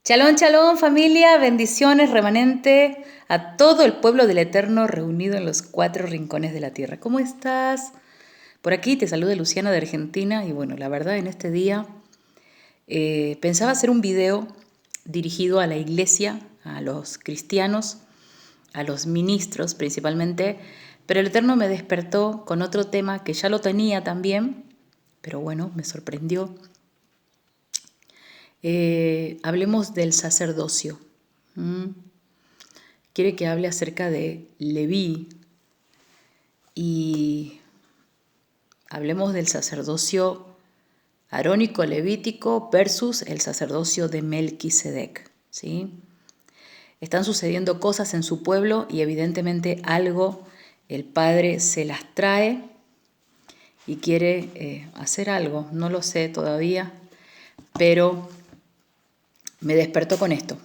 Shalom, shalom familia, bendiciones remanente a todo el pueblo del Eterno reunido en los cuatro rincones de la tierra. ¿Cómo estás? Por aquí te saluda Luciana de Argentina y bueno, la verdad en este día pensaba hacer un video dirigido a la iglesia, a los cristianos, a los ministros principalmente, pero el Eterno me despertó con otro tema que ya lo tenía también, pero bueno, me sorprendió. Hablemos del sacerdocio. Quiere que hable acerca de Leví y hablemos del sacerdocio arónico levítico versus el sacerdocio de Melquisedec, ¿sí? Están sucediendo cosas en su pueblo y evidentemente algo el Padre se las trae y quiere hacer algo, no lo sé todavía, pero me despertó con esto.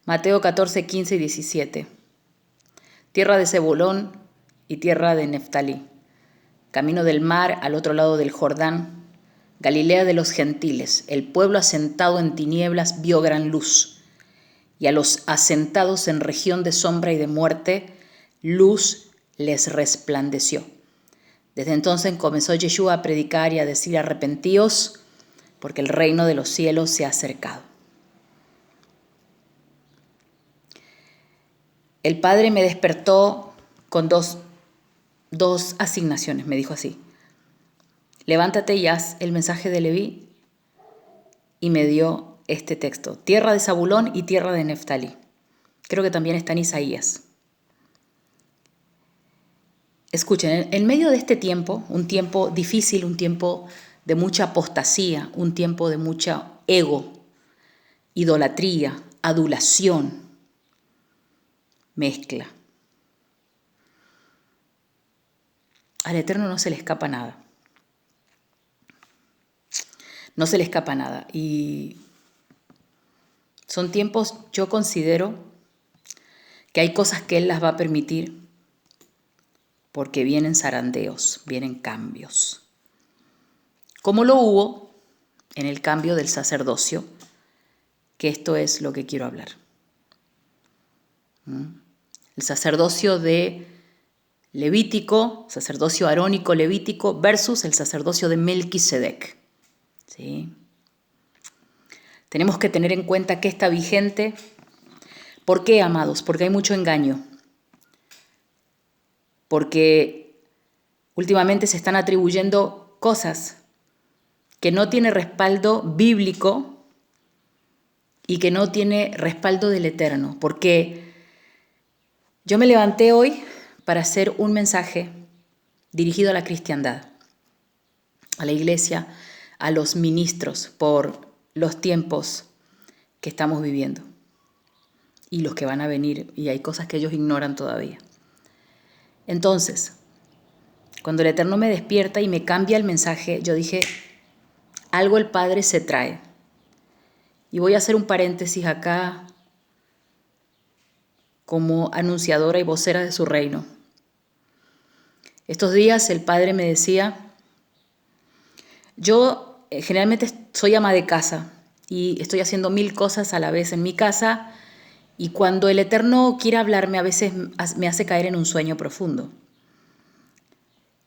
Mateo 14, 15 y 17. Tierra de Zebulón y tierra de Neftalí, camino del mar al otro lado del Jordán, Galilea de los gentiles. El pueblo asentado en tinieblas vio gran luz, y a los asentados en región de sombra y de muerte, luz les resplandeció. Desde entonces comenzó Yeshua a predicar y a decir: arrepentíos, porque el reino de los cielos se ha acercado. El Padre me despertó con dos asignaciones, me dijo así: levántate y haz el mensaje de Leví, y me dio este texto: tierra de Zabulón y tierra de Neftalí. Creo que también está en Isaías. Escuchen, en medio de este tiempo, un tiempo difícil, un tiempo de mucha apostasía, un tiempo de mucha ego, idolatría, adulación, mezcla. Al Eterno no se le escapa nada. No se le escapa nada. Y son tiempos, yo considero, que hay cosas que Él las va a permitir porque vienen zarandeos, vienen cambios. Como lo hubo en el cambio del sacerdocio, que esto es lo que quiero hablar. El sacerdocio de Levítico, sacerdocio arónico levítico versus el sacerdocio de Melquisedec. ¿Sí? Tenemos que tener en cuenta que está vigente. ¿Por qué, amados? Porque hay mucho engaño. Porque últimamente se están atribuyendo cosas que no tiene respaldo bíblico y que no tiene respaldo del Eterno. Porque yo me levanté hoy para hacer un mensaje dirigido a la cristiandad, a la iglesia, a los ministros, por los tiempos que estamos viviendo y los que van a venir, y hay cosas que ellos ignoran todavía. Entonces, cuando el Eterno me despierta y me cambia el mensaje, yo dije: algo el Padre se trae. Y voy a hacer un paréntesis acá como anunciadora y vocera de su reino. Estos días el Padre me decía: yo generalmente soy ama de casa y estoy haciendo 1000 cosas a la vez en mi casa, y cuando el Eterno quiere hablarme a veces me hace caer en un sueño profundo.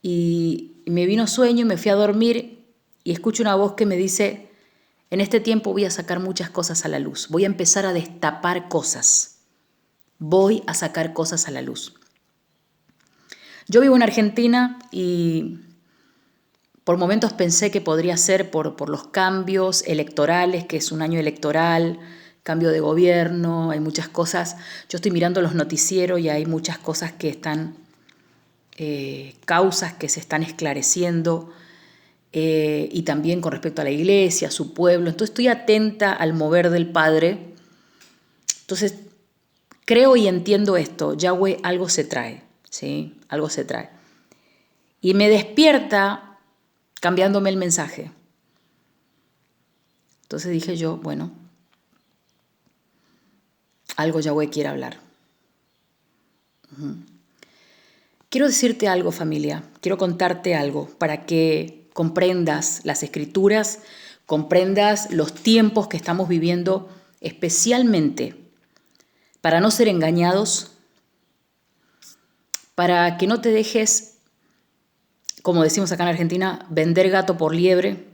Y me vino sueño y me fui a dormir y escucho una voz que me dice: en este tiempo voy a sacar muchas cosas a la luz, voy a empezar a destapar cosas, voy a sacar cosas a la luz. Yo vivo en Argentina y por momentos pensé que podría ser por los cambios electorales, que es un año electoral, cambio de gobierno, hay muchas cosas. Yo estoy mirando los noticieros y hay muchas cosas que están, causas que se están esclareciendo, y también con respecto a la iglesia, a su pueblo. Entonces estoy atenta al mover del Padre. Entonces creo y entiendo esto: Yahweh algo se trae, ¿sí? Algo se trae. Y me despierta cambiándome el mensaje. Entonces dije yo: bueno, algo Yahweh quiere hablar. Quiero decirte algo, familia, quiero contarte algo para que comprendas las Escrituras comprendas los tiempos que estamos viviendo, especialmente para no ser engañados, para que no te dejes, como decimos acá en Argentina, vender gato por liebre,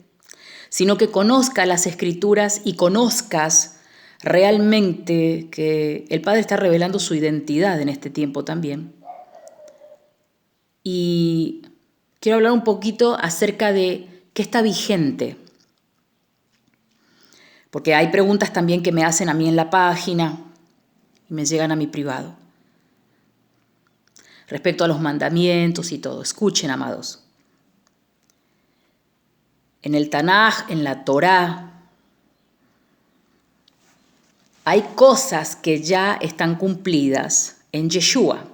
sino que conozcas las Escrituras y conozcas realmente que el Padre está revelando su identidad en este tiempo también. Y quiero hablar un poquito acerca de qué está vigente, porque hay preguntas también que me hacen a mí en la página y me llegan a mi privado respecto a los mandamientos y todo. Escuchen, amados. En el Tanaj, en la Torá, hay cosas que ya están cumplidas en Yeshua.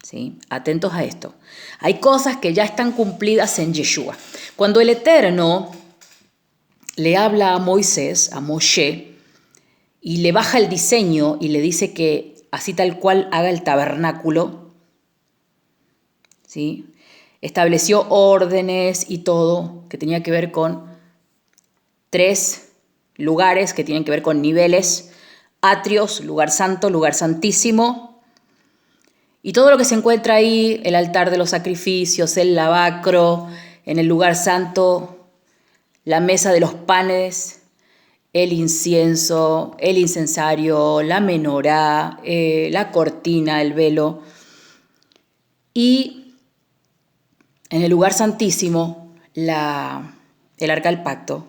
¿Sí? Atentos a esto. Hay cosas que ya están cumplidas en Yeshua. Cuando el Eterno le habla a Moisés, a Moshe, y le baja el diseño y le dice que así tal cual haga el tabernáculo, ¿sí? Estableció órdenes y todo que tenía que ver con 3 lugares, que tienen que ver con niveles, atrios, lugar santo, lugar santísimo, y todo lo que se encuentra ahí, el altar de los sacrificios, el lavacro, en el lugar santo, la mesa de los panes, el incienso, el incensario, la menorá, la cortina, el velo. Y en el lugar santísimo, el arca del pacto,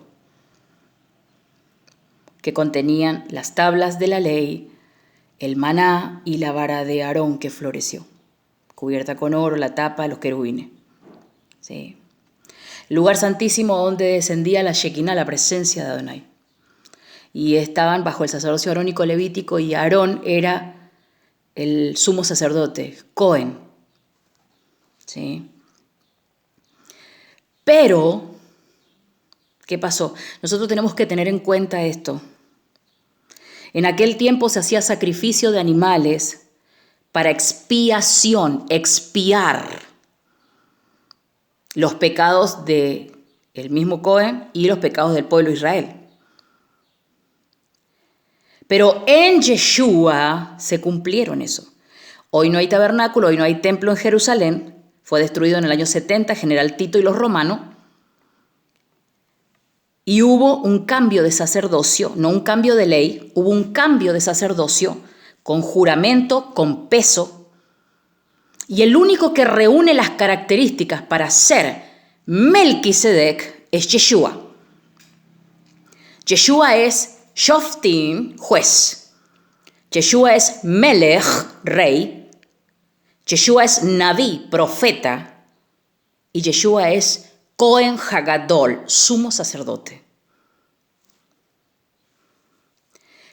que contenían las tablas de la ley, el maná y la vara de Aarón que floreció, cubierta con oro, la tapa de los querubines. ¿Sí? El lugar santísimo donde descendía la Shekinah, la presencia de Adonai. Y estaban bajo el sacerdocio arónico levítico, y Aarón era el sumo sacerdote, Cohen. ¿Sí? Pero, ¿qué pasó? Nosotros tenemos que tener en cuenta esto. En aquel tiempo se hacía sacrificio de animales para expiación, expiar los pecados del mismo Cohen y los pecados del pueblo de Israel. Pero en Yeshua se cumplieron eso. Hoy no hay tabernáculo, hoy no hay templo en Jerusalén. Fue destruido en el año 70, General Tito y los romanos. Y hubo un cambio de sacerdocio, no un cambio de ley, hubo un cambio de sacerdocio con juramento, con peso. Y el único que reúne las características para ser Melquisedec es Yeshua. Yeshua es Shoftim, juez. Yeshua es Melech, rey. Yeshua es Naví, profeta. Y Yeshua es Cohen Hagadol, sumo sacerdote.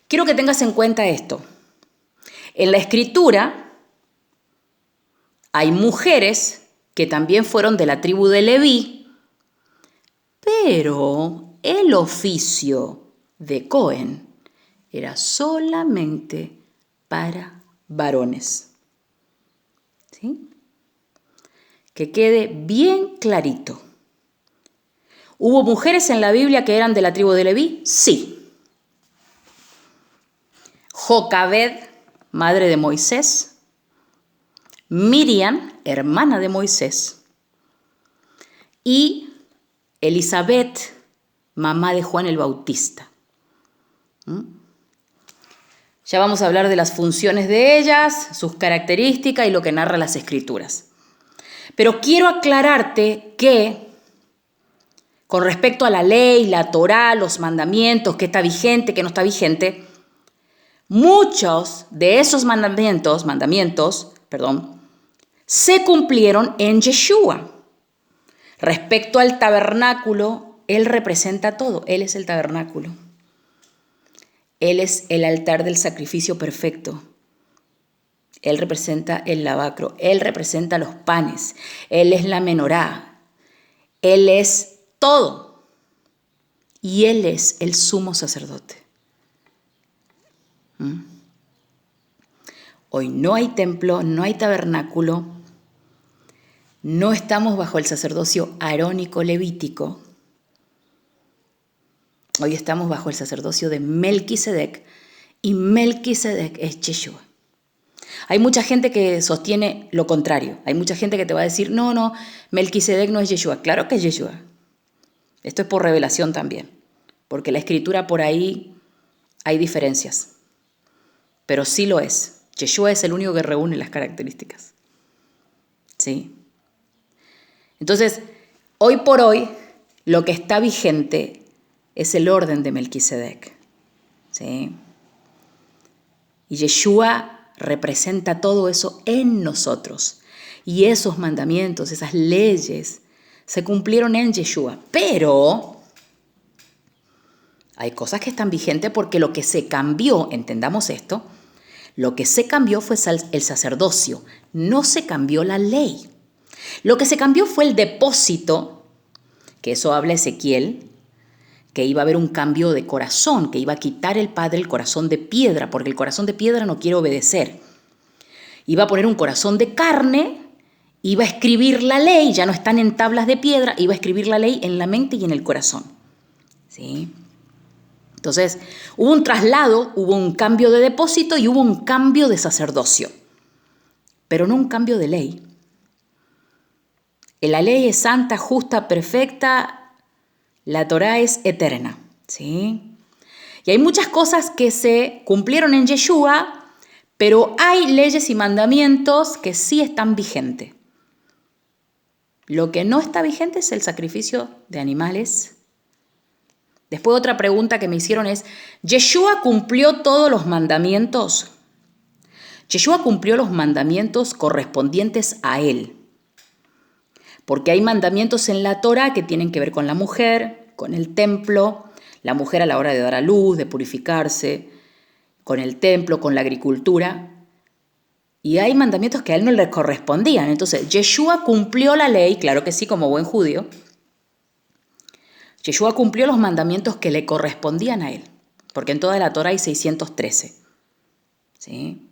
Quiero que tengas en cuenta esto. En la Escritura hay mujeres que también fueron de la tribu de Leví, pero el oficio de Cohen era solamente para varones. ¿Sí? Que quede bien clarito. ¿Hubo mujeres en la Biblia que eran de la tribu de Leví? Sí. Jocabed, madre de Moisés. Miriam, hermana de Moisés. Y Elizabeth, mamá de Juan el Bautista. Ya vamos a hablar de las funciones de ellas, sus características y lo que narra las Escrituras. Pero quiero aclararte que con respecto a la ley, la Torá, los mandamientos, qué está vigente, qué no está vigente, muchos de esos mandamientos, se cumplieron en Yeshua. Respecto al tabernáculo, Él representa todo, Él es el tabernáculo. Él es el altar del sacrificio perfecto. Él representa el lavacro, Él representa los panes, Él es la menorá, Él es todo. Y Él es el sumo sacerdote. Hoy no hay templo, no hay tabernáculo, no estamos bajo el sacerdocio arónico levítico. Hoy estamos bajo el sacerdocio de Melquisedec y Melquisedec es Yeshua. Hay mucha gente que sostiene lo contrario. Hay mucha gente que te va a decir, no, Melquisedec no es Yeshua. Claro que es Yeshua. Esto es por revelación también, porque la escritura por ahí hay diferencias, pero sí lo es. Yeshua es el único que reúne las características. ¿Sí? Entonces, hoy por hoy, lo que está vigente es el orden de Melquisedec. ¿Sí? Y Yeshua representa todo eso en nosotros. Y esos mandamientos, esas leyes, se cumplieron en Yeshua. Pero hay cosas que están vigentes porque lo que se cambió, entendamos esto, lo que se cambió fue el sacerdocio, no se cambió la ley. Lo que se cambió fue el depósito, que eso habla Ezequiel, que iba a haber un cambio de corazón, que iba a quitar el Padre el corazón de piedra, porque el corazón de piedra no quiere obedecer. Iba a poner un corazón de carne, iba a escribir la ley, ya no están en tablas de piedra, iba a escribir la ley en la mente y en el corazón. ¿Sí? Entonces, hubo un traslado, hubo un cambio de depósito y hubo un cambio de sacerdocio, pero no un cambio de ley. La ley es santa, justa, perfecta. La Torá es eterna, ¿sí? Y hay muchas cosas que se cumplieron en Yeshua, pero hay leyes y mandamientos que sí están vigentes. Lo que no está vigente es el sacrificio de animales. Después otra pregunta que me hicieron es, ¿Yeshua cumplió todos los mandamientos? Yeshua cumplió los mandamientos correspondientes a él. Porque hay mandamientos en la Torá que tienen que ver con la mujer, con el templo, la mujer a la hora de dar a luz, de purificarse, con el templo, con la agricultura. Y hay mandamientos que a él no le correspondían. Entonces, Yeshua cumplió la ley, claro que sí, como buen judío. Yeshua cumplió los mandamientos que le correspondían a él, porque en toda la Torá hay 613. ¿Sí?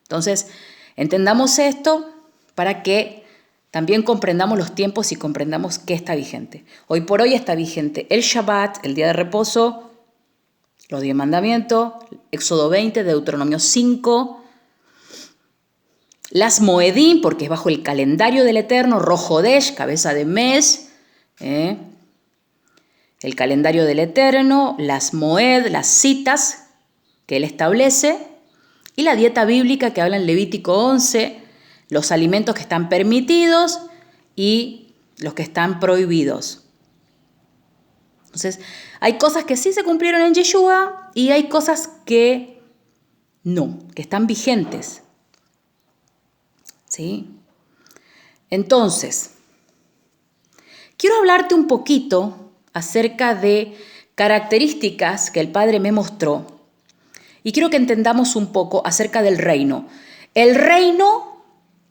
Entonces, entendamos esto para que también comprendamos los tiempos y comprendamos qué está vigente. Hoy por hoy está vigente el Shabbat, el día de reposo, los 10 mandamientos, Éxodo 20, Deuteronomio 5, las Moedim, porque es bajo el calendario del Eterno, Rosh Hodesh, cabeza de mes, el calendario del Eterno, las Moed, las citas que él establece, y la dieta bíblica que habla en Levítico 11, los alimentos que están permitidos y los que están prohibidos. Entonces, hay cosas que sí se cumplieron en Yeshua y hay cosas que no, que están vigentes. ¿Sí? Entonces, quiero hablarte un poquito acerca de características que el Padre me mostró y quiero que entendamos un poco acerca del reino. El reino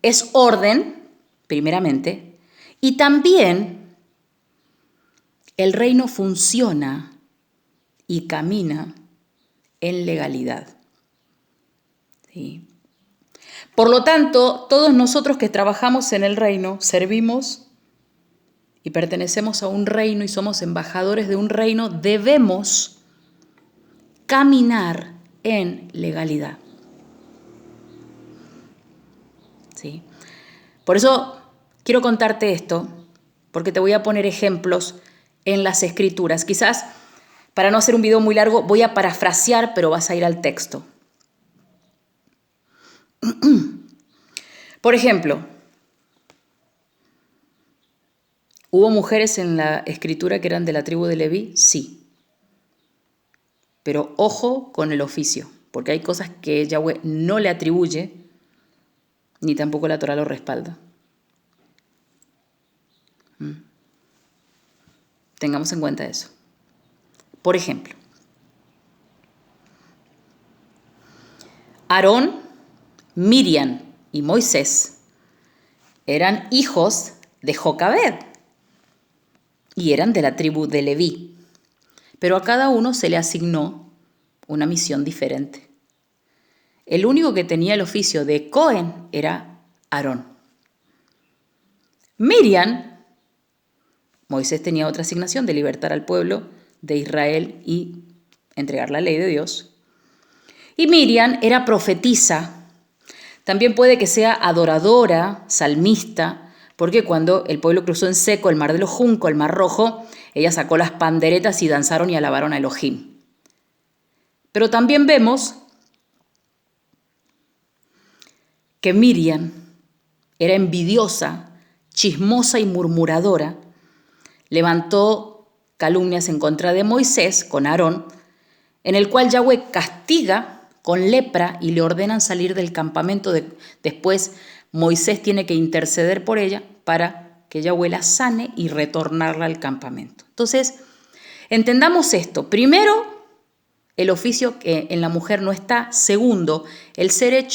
es orden, primeramente, y también el reino funciona y camina en legalidad. ¿Sí? Por lo tanto, todos nosotros que trabajamos en el reino, servimos y pertenecemos a un reino y somos embajadores de un reino, debemos caminar en legalidad. ¿Sí? Por eso quiero contarte esto, porque te voy a poner ejemplos en las escrituras. Quizás, para no hacer un video muy largo, voy a parafrasear, pero vas a ir al texto. Por ejemplo, ¿hubo mujeres en la escritura que eran de la tribu de Leví? Sí. Pero ojo con el oficio, porque hay cosas que Yahweh no le atribuye, ni tampoco la Torá lo respalda. Tengamos en cuenta eso. Por ejemplo, Aarón, Miriam y Moisés eran hijos de Jocabed y eran de la tribu de Leví, pero a cada uno se le asignó una misión diferente. El único que tenía el oficio de Cohen era Aarón. Miriam, Moisés tenía otra asignación de libertar al pueblo de Israel y entregar la ley de Dios. Y Miriam era profetisa. También puede que sea adoradora, salmista, porque cuando el pueblo cruzó en seco el mar de los juncos, el mar rojo, ella sacó las panderetas y danzaron y alabaron a Elohim. Pero también vemos que Miriam era envidiosa, chismosa y murmuradora. Levantó calumnias en contra de Moisés con Aarón, en el cual Yahweh castiga con lepra y le ordenan salir del campamento. Después Moisés tiene que interceder por ella para que Yahweh la sane y retornarla al campamento. Entonces, entendamos esto. Primero, el oficio que en la mujer no está. Segundo, el ser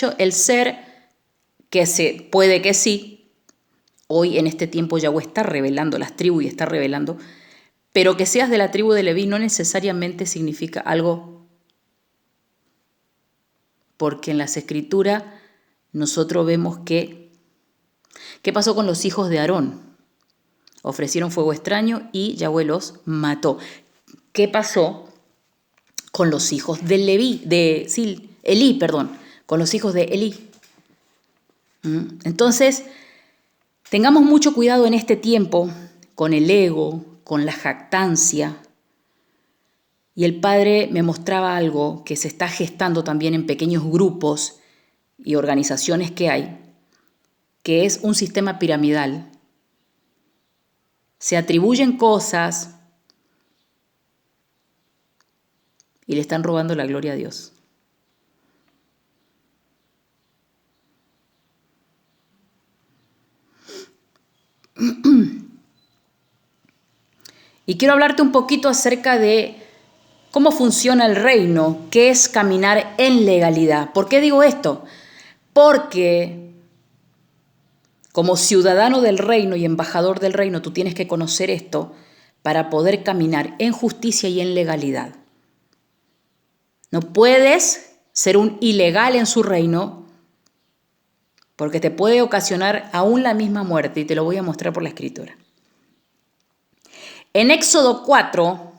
que se puede que sí. Hoy en este tiempo Yahweh está revelando las tribus y está revelando, pero que seas de la tribu de Leví no necesariamente significa algo, porque en las escrituras nosotros vemos ¿qué pasó con los hijos de Aarón? Ofrecieron fuego extraño y Yahweh los mató. ¿Qué pasó con los hijos de Elí, con los hijos de Elí? Entonces, tengamos mucho cuidado en este tiempo con el ego, con la jactancia. Y el Padre me mostraba algo que se está gestando también en pequeños grupos y organizaciones que hay, que es un sistema piramidal. Se atribuyen cosas y le están robando la gloria a Dios. Y quiero hablarte un poquito acerca de cómo funciona el reino, qué es caminar en legalidad. ¿Por qué digo esto? Porque como ciudadano del reino y embajador del reino, tú tienes que conocer esto para poder caminar en justicia y en legalidad. No puedes ser un ilegal en su reino porque te puede ocasionar aún la misma muerte, y te lo voy a mostrar por la escritura. En Éxodo 4,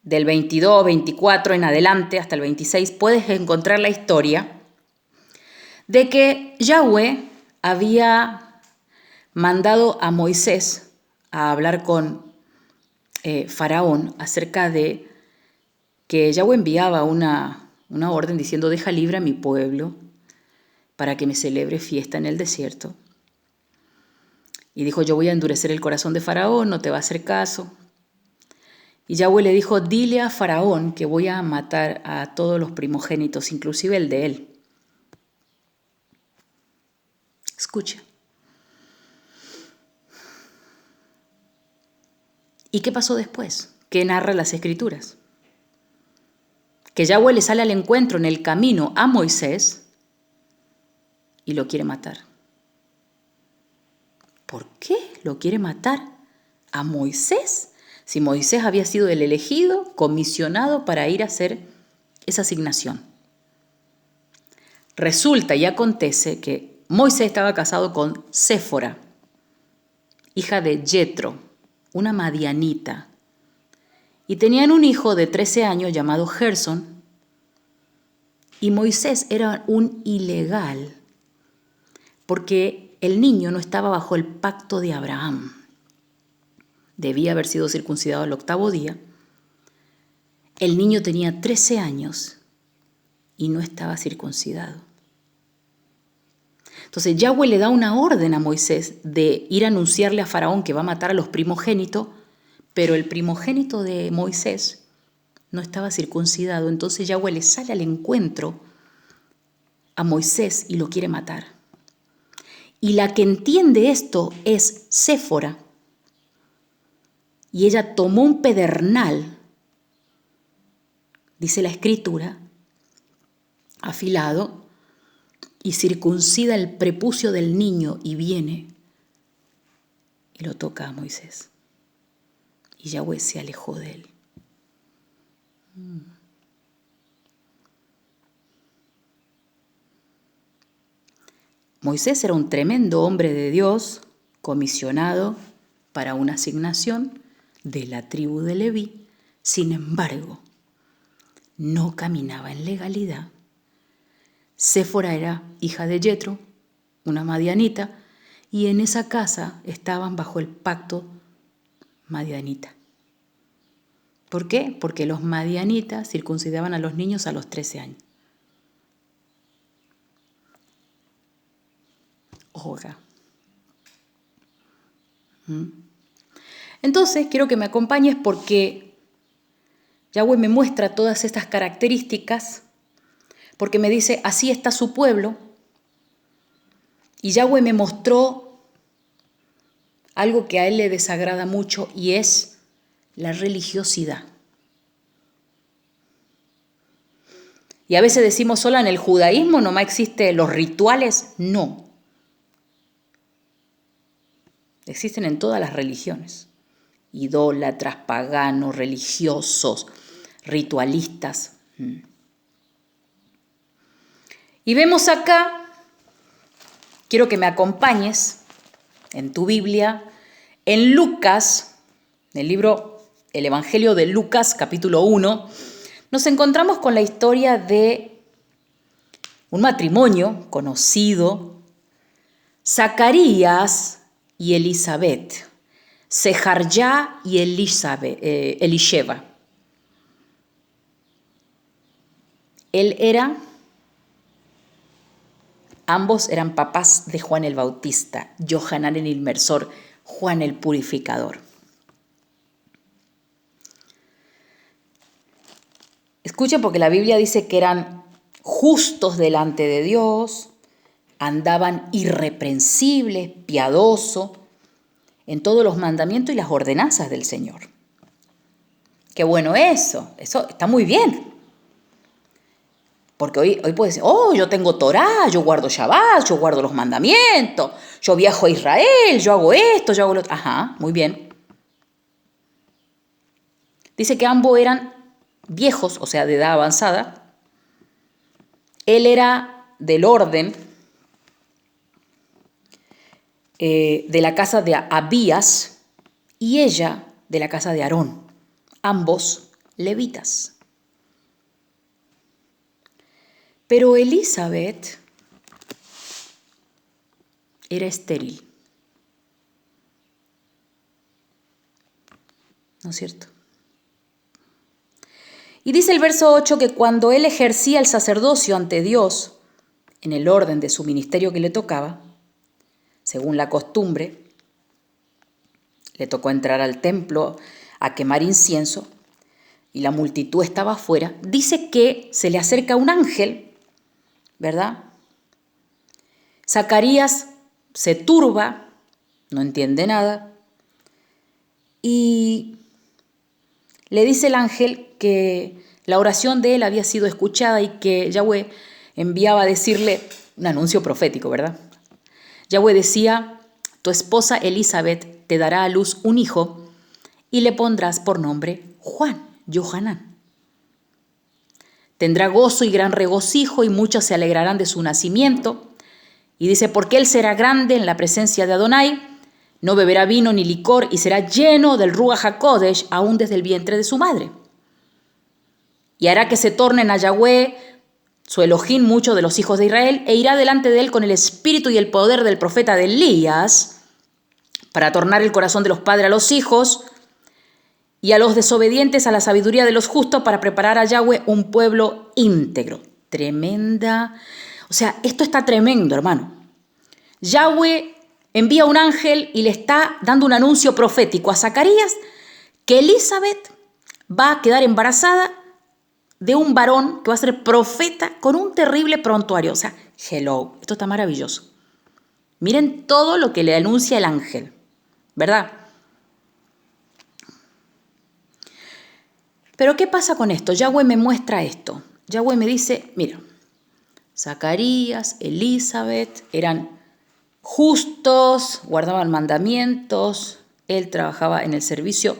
del 22, 24 en adelante hasta el 26, puedes encontrar la historia de que Yahweh había mandado a Moisés a hablar con Faraón acerca de que Yahweh enviaba una orden diciendo: deja libre a mi pueblo para que me celebre fiesta en el desierto. Y dijo: yo voy a endurecer el corazón de Faraón, no te va a hacer caso. Y Yahweh le dijo: dile a Faraón que voy a matar a todos los primogénitos, inclusive el de él. Escucha. ¿Y qué pasó después? ¿Qué narra las escrituras? Que Yahweh le sale al encuentro en el camino a Moisés y lo quiere matar. ¿Por qué lo quiere matar a Moisés? Si Moisés había sido el elegido, comisionado para ir a hacer esa asignación. Resulta y acontece que Moisés estaba casado con Séfora, hija de Jetro, una madianita, y tenían un hijo de 13 años llamado Gersón, y Moisés era un ilegal porque el niño no estaba bajo el pacto de Abraham. Debía haber sido circuncidado al 8º día. El niño tenía 13 años y no estaba circuncidado. Entonces Yahweh le da una orden a Moisés de ir a anunciarle a Faraón que va a matar a los primogénitos, pero el primogénito de Moisés no estaba circuncidado. Entonces Yahweh le sale al encuentro a Moisés y lo quiere matar. Y la que entiende esto es Séfora. Y ella tomó un pedernal, dice la escritura, afilado, y circuncida el prepucio del niño y viene y lo toca a Moisés. Y Yahweh se alejó de él. Moisés era un tremendo hombre de Dios, comisionado para una asignación de la tribu de Leví, sin embargo, no caminaba en legalidad. Séfora era hija de Yetro, una madianita, y en esa casa estaban bajo el pacto madianita. ¿Por qué? Porque los madianitas circuncidaban a los niños a los 13 años. Ojo acá. Entonces, quiero que me acompañes porque Yahweh me muestra todas estas características, porque me dice, así está su pueblo, y Yahweh me mostró algo que a él le desagrada mucho y es la religiosidad. Y a veces decimos, solo en el judaísmo nomás existen los rituales. No. Existen en todas las religiones. Idólatras, paganos, religiosos, ritualistas. Y vemos acá, quiero que me acompañes en tu Biblia, en Lucas, en el libro El Evangelio de Lucas, capítulo 1, nos encontramos con la historia de un matrimonio conocido, Zacarías y Elizabeth, Sejarjá y Elisheva. Ambos eran papás de Juan el Bautista, Johanán el Inmersor, Juan el Purificador. Escuchen, porque la Biblia dice que eran justos delante de Dios, andaban irreprensibles, piadosos, en todos los mandamientos y las ordenanzas del Señor. Qué bueno eso está muy bien. Porque hoy puedes decir, yo tengo Torá, yo guardo Shabbat, yo guardo los mandamientos, yo viajo a Israel, yo hago esto, yo hago lo otro. Ajá, muy bien. Dice que ambos eran viejos, o sea, de edad avanzada. Él era del orden de la casa de Abías y ella de la casa de Aarón, ambos levitas. Pero Elizabeth era estéril. ¿No es cierto? Y dice el verso 8 que cuando él ejercía el sacerdocio ante Dios, en el orden de su ministerio que le tocaba, según la costumbre, le tocó entrar al templo a quemar incienso y la multitud estaba afuera, dice que se le acerca un ángel, ¿verdad? Zacarías se turba, no entiende nada, y le dice el ángel que la oración de él había sido escuchada y que Yahweh enviaba a decirle un anuncio profético, ¿verdad? Yahweh decía, tu esposa Elizabeth te dará a luz un hijo y le pondrás por nombre Juan, Johanán. Tendrá gozo y gran regocijo y muchos se alegrarán de su nacimiento. Y dice, porque él será grande en la presencia de Adonai, no beberá vino ni licor y será lleno del Ruach HaKodesh aún desde el vientre de su madre. Y hará que se tornen a Yahweh, su Elohim, muchos de los hijos de Israel, e irá delante de él con el espíritu y el poder del profeta de Elías, para tornar el corazón de los padres a los hijos y a los desobedientes a la sabiduría de los justos, para preparar a Yahweh un pueblo íntegro. Tremenda. O sea, esto está tremendo, hermano. Yahweh envía un ángel y le está dando un anuncio profético a Zacarías que Elizabeth va a quedar embarazada de un varón que va a ser profeta con un terrible prontuario. O sea, hello, esto está maravilloso. Miren todo lo que le anuncia el ángel, ¿verdad? Pero ¿qué pasa con esto? Yahweh me muestra esto. Yahweh me dice, mira, Zacarías, Elizabeth eran justos, guardaban mandamientos, él trabajaba en el servicio,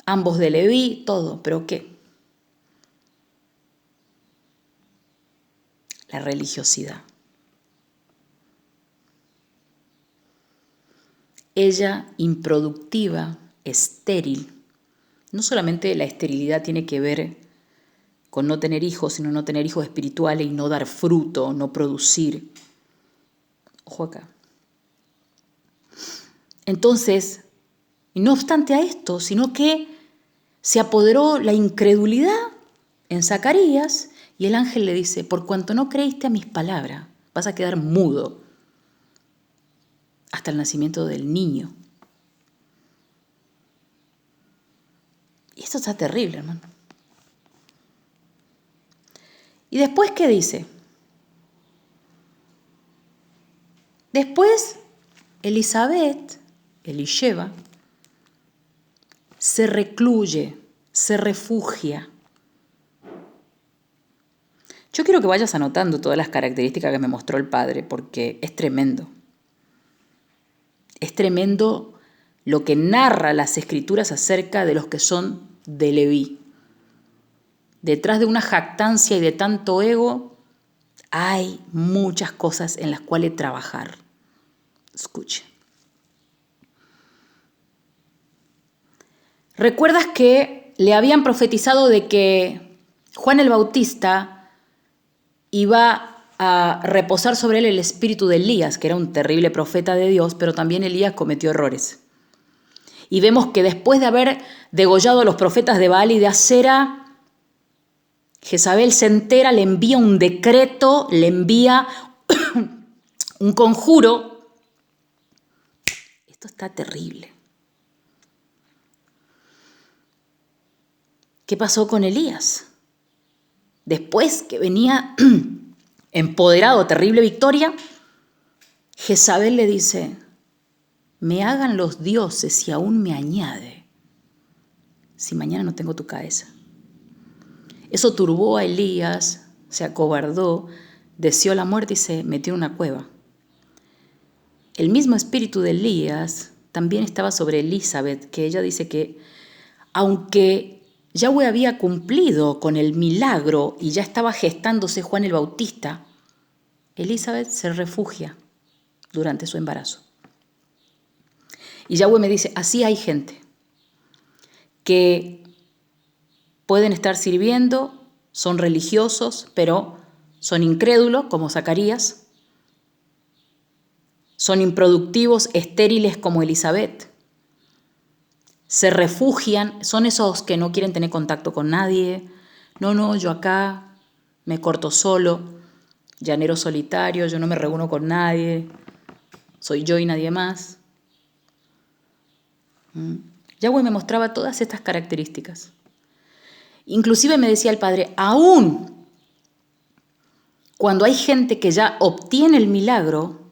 ambos de Leví, todo, pero ¿qué? La religiosidad. Ella, improductiva, estéril, No solamente la esterilidad tiene que ver con no tener hijos, sino no tener hijos espirituales y no dar fruto, no producir. Ojo acá. Entonces, y no obstante a esto, sino que se apoderó la incredulidad en Zacarías y el ángel le dice, por cuanto no creíste a mis palabras, vas a quedar mudo hasta el nacimiento del niño. Y esto está terrible, hermano. ¿Y después qué dice? Después, Elizabeth, Elisheva, se recluye, se refugia. Yo quiero que vayas anotando todas las características que me mostró el Padre, porque es tremendo. Es tremendo lo que narra las Escrituras acerca de los que son de Leví. Detrás de una jactancia y de tanto ego, hay muchas cosas en las cuales trabajar. Escuche. ¿Recuerdas que le habían profetizado de que Juan el Bautista iba a reposar sobre él el espíritu de Elías, que era un terrible profeta de Dios, pero también Elías cometió errores? Y vemos que después de haber degollado a los profetas de Baal y de Asera, Jezabel se entera, le envía un decreto, le envía un conjuro. Esto está terrible. ¿Qué pasó con Elías? Después que venía empoderado, terrible victoria, Jezabel le dice, me hagan los dioses si aún me añade, si mañana no tengo tu cabeza. Eso turbó a Elías, se acobardó, deseó la muerte y se metió en una cueva. El mismo espíritu de Elías también estaba sobre Elizabeth, que ella dice que aunque Yahweh había cumplido con el milagro y ya estaba gestándose Juan el Bautista, Elizabeth se refugia durante su embarazo. Y Yahweh me dice, así hay gente que pueden estar sirviendo, son religiosos, pero son incrédulos, como Zacarías, son improductivos, estériles como Elizabeth. Se refugian, son esos que no quieren tener contacto con nadie. No, yo acá me corto solo, llanero solitario, yo no me reúno con nadie, soy yo y nadie más. Yahweh me mostraba todas estas características. Inclusive me decía el Padre, aún cuando hay gente que ya obtiene el milagro,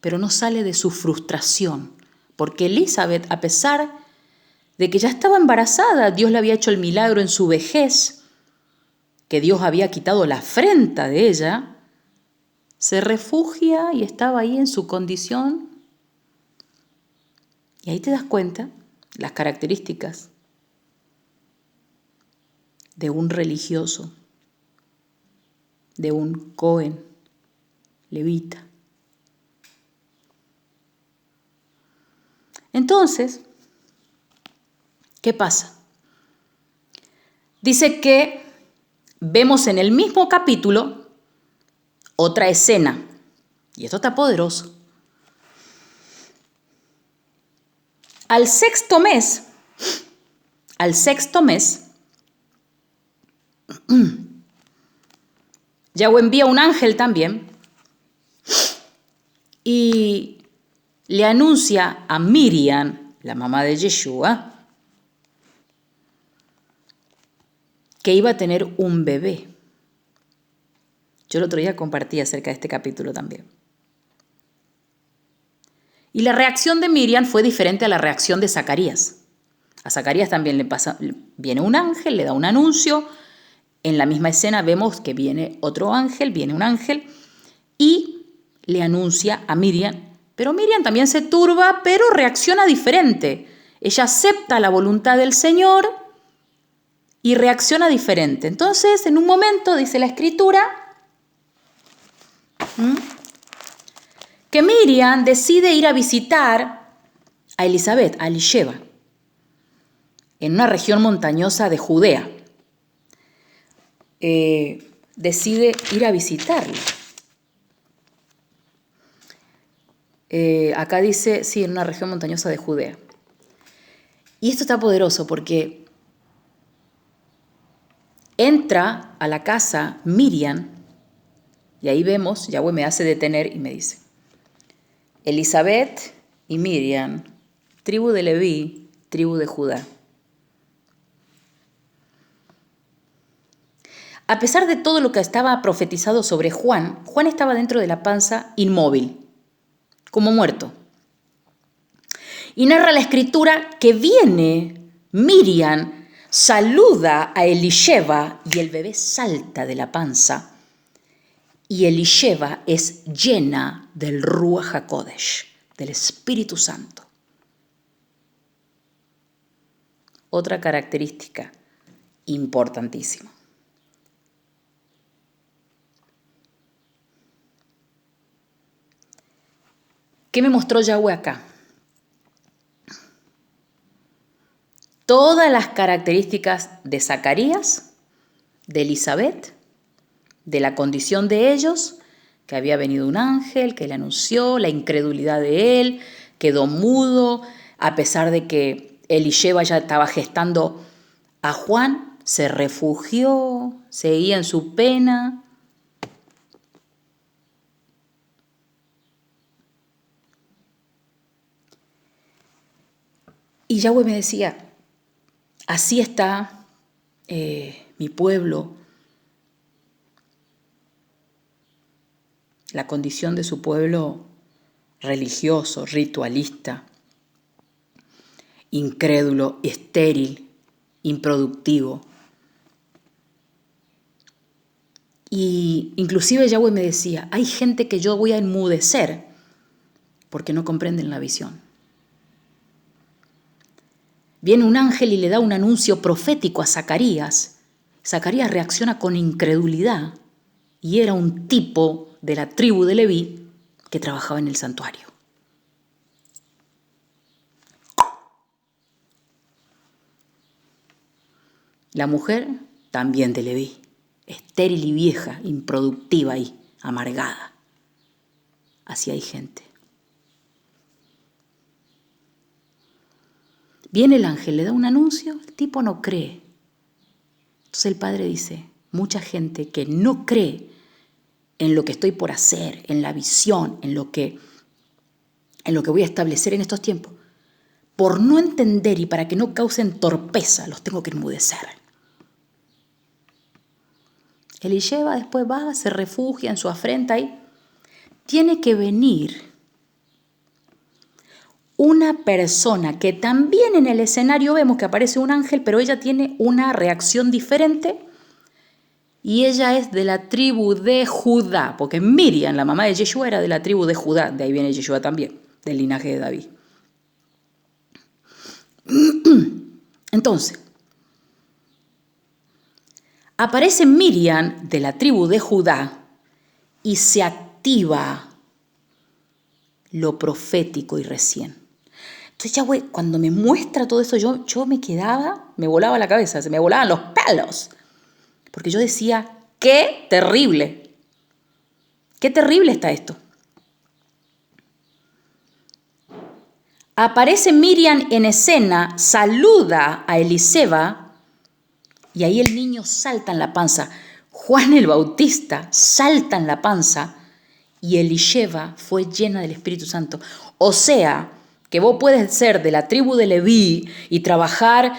pero no sale de su frustración, porque Elizabeth, a pesar de que ya estaba embarazada, Dios le había hecho el milagro en su vejez, que Dios había quitado la afrenta de ella, se refugia y estaba ahí en su condición. Y ahí te das cuenta las características de un religioso, de un Cohen, levita. Entonces, ¿qué pasa? Dice que vemos en el mismo capítulo otra escena, y esto está poderoso. Al sexto mes, Yahweh envía un ángel también y le anuncia a Miriam, la mamá de Yeshua, que iba a tener un bebé. Yo el otro día compartí acerca de este capítulo también. Y la reacción de Miriam fue diferente a la reacción de Zacarías. A Zacarías también viene un ángel, le da un anuncio. En la misma escena vemos que viene un ángel y le anuncia a Miriam. Pero Miriam también se turba, pero reacciona diferente. Ella acepta la voluntad del Señor y reacciona diferente. Entonces, en un momento, dice la Escritura, que Miriam decide ir a visitar a Elizabeth, a Elisheva. en una región montañosa de Judea. Decide ir a visitarlo. Acá dice, sí, en una región montañosa de Judea. Y esto está poderoso porque entra a la casa Miriam, y ahí vemos, Yahweh me hace detener y me dice, Elizabeth y Miriam, tribu de Leví, tribu de Judá. A pesar de todo lo que estaba profetizado sobre Juan, Juan estaba dentro de la panza inmóvil, como muerto. Y narra la escritura que viene Miriam, saluda a Elisheva y el bebé salta de la panza. Y Elisheva es llena del Ruach HaKodesh, del Espíritu Santo. Otra característica importantísima. ¿Qué me mostró Yahweh acá? Todas las características de Zacarías, de Elizabeth, de la condición de ellos, que había venido un ángel, que le anunció, la incredulidad de él, quedó mudo, a pesar de que Elisheva ya estaba gestando a Juan, se refugió, seguía en su pena. Y Yahweh me decía, así está mi pueblo, la condición de su pueblo religioso, ritualista, incrédulo, estéril, improductivo. Y inclusive Yahweh me decía, hay gente que yo voy a enmudecer porque no comprenden la visión. Viene un ángel y le da un anuncio profético a Zacarías. Zacarías reacciona con incredulidad y era un tipo de la tribu de Leví que trabajaba en el santuario. La mujer también de Leví, estéril y vieja, improductiva y amargada. Así hay gente. Viene el ángel, le da un anuncio, el tipo no cree. Entonces el padre dice, mucha gente que no cree en lo que estoy por hacer, en la visión, en lo que voy a establecer en estos tiempos, por no entender y para que no causen torpeza, los tengo que enmudecer. Elisheva después va, se refugia en su afrenta y tiene que venir una persona que también en el escenario vemos que aparece un ángel, pero ella tiene una reacción diferente y ella es de la tribu de Judá, porque Miriam, la mamá de Yeshua, era de la tribu de Judá, de ahí viene Yeshua también, del linaje de David. Entonces, aparece Miriam de la tribu de Judá y se activa lo profético y recién. Entonces Yahweh, cuando me muestra todo eso, yo me quedaba, me volaba la cabeza, se me volaban los pelos. Porque yo decía, qué terrible está esto. Aparece Miriam en escena, saluda a Elisheva y ahí el niño salta en la panza. Juan el Bautista salta en la panza y Elisheva fue llena del Espíritu Santo. O sea, que vos puedes ser de la tribu de Leví y trabajar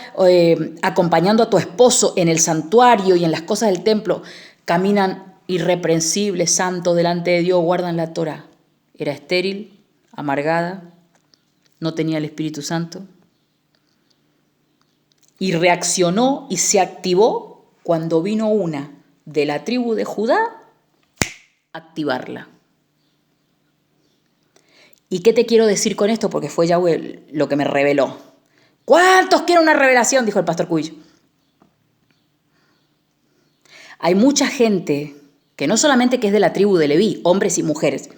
acompañando a tu esposo en el santuario y en las cosas del templo, caminan irreprensibles, santos delante de Dios, guardan la Torá. Era estéril, amargada, no tenía el Espíritu Santo. Y reaccionó y se activó cuando vino una de la tribu de Judá a activarla. ¿Y qué te quiero decir con esto? Porque fue Yahweh lo que me reveló. ¿Cuántos quieren una revelación? Dijo el pastor Cubillo. Hay mucha gente que no solamente que es de la tribu de Leví, hombres y mujeres,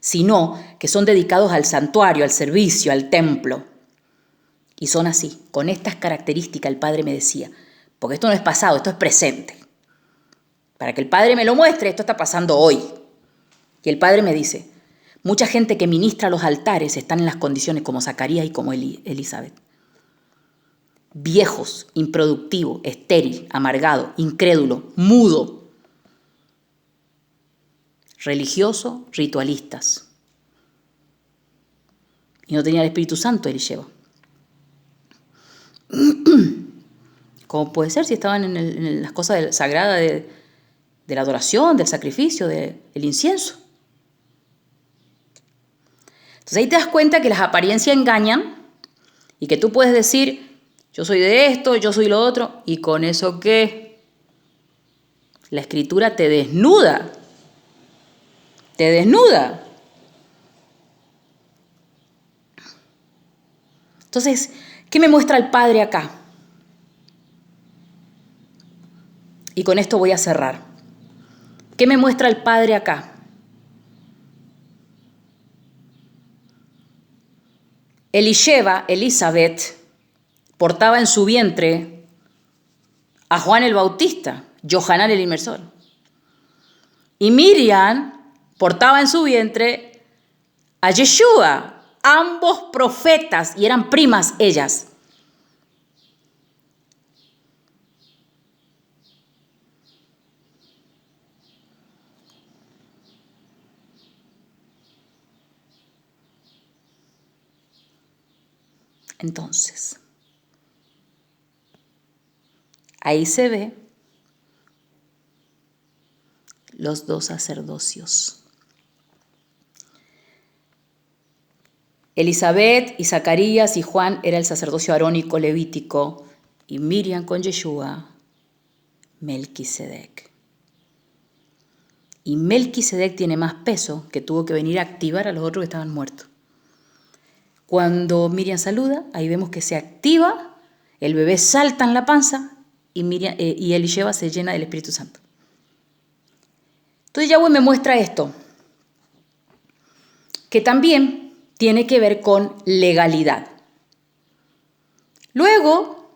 sino que son dedicados al santuario, al servicio, al templo. Y son así, con estas características el Padre me decía, porque esto no es pasado, esto es presente. Para que el Padre me lo muestre, esto está pasando hoy. Y el Padre me dice, mucha gente que ministra a los altares están en las condiciones como Zacarías y como Elizabeth. Viejos, improductivo, estéril, amargado, incrédulo, mudo, religioso, ritualistas. Y no tenía el Espíritu Santo Elisheva. ¿Cómo puede ser si estaban en las cosas sagradas de la adoración, del sacrificio, del incienso? Entonces ahí te das cuenta que las apariencias engañan y que tú puedes decir, yo soy de esto, yo soy lo otro, y con eso ¿qué? La Escritura te desnuda. Te desnuda. Entonces, ¿qué me muestra el Padre acá? Y con esto voy a cerrar. ¿Qué me muestra el Padre acá? Elizabeth, portaba en su vientre a Juan el Bautista, Yohanan el Inmersor. Y Miriam portaba en su vientre a Yeshua, ambos profetas, y eran primas ellas. Entonces, ahí se ve los dos sacerdocios. Elizabeth y Zacarías y Juan era el sacerdocio arónico levítico y Miriam con Yeshua, Melquisedec. Y Melquisedec tiene más peso, que tuvo que venir a activar a los otros que estaban muertos. Cuando Miriam saluda, ahí vemos que se activa, el bebé salta en la panza y Elisheva se llena del Espíritu Santo. Entonces Yahweh me muestra esto, que también tiene que ver con legalidad. Luego